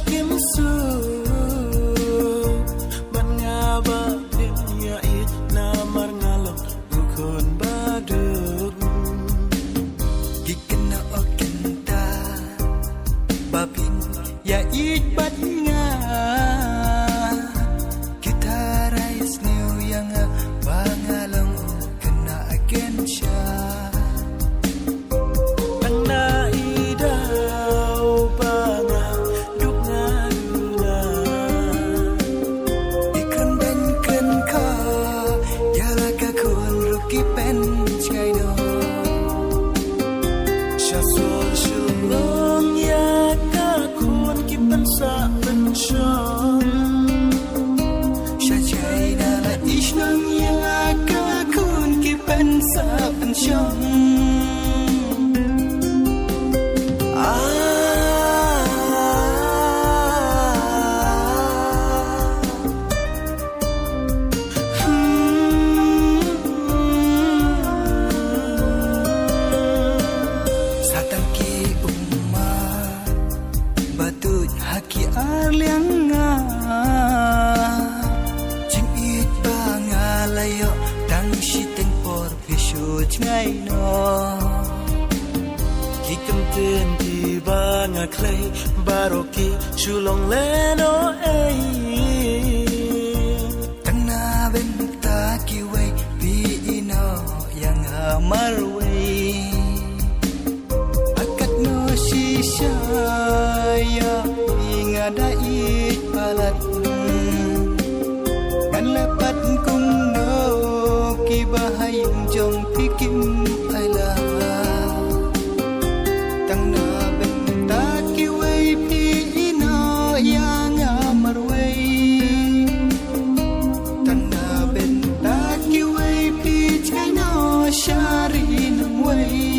kim su ban nga ba pin ya it na mar ngalom ukon baduk kikna okenta babin ya it bat nga kita rais new yang bangalong kena agensya haki arliang nga ching it ba nga layo tang shiteng por pishuch ngai no kikam ten ti ba nga clay baroki shulong leno ei tang na ben ta ki wei pi ino yang hamar wei akat no shisha ya ada it palat kan lepat kung no ki bahayung jong pikim aila tang na ben ta ki wei pi ino yang amar wei tang na ben ta ki wei pi chai no shari nang wei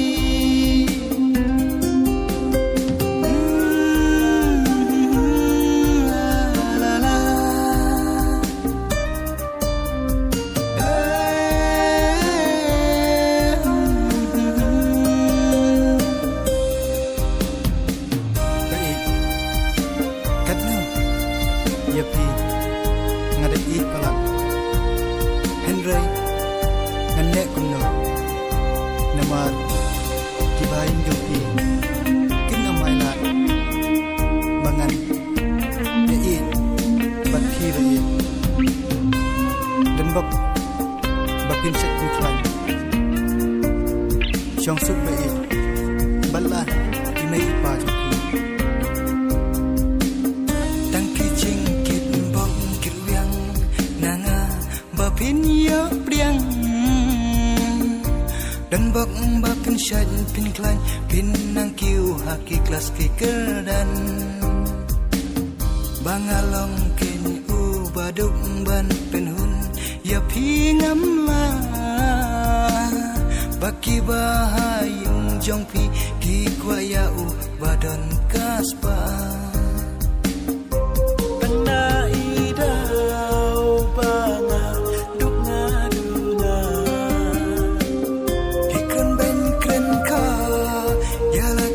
yapi ngada it kalak henry ngane kuno namar kibain jopi kin amai la bangan ya it bat khira it dan bakin set miklan chong suk ba it balla imai pa jopi pin ya priang dan bak pin shan pin klan pin nang kiu haki kelas kikerdan bangalong kin u baduk ban pin hun ya pi ngam la baki bahayung jong pi ki kwa ya u badon kaspa yala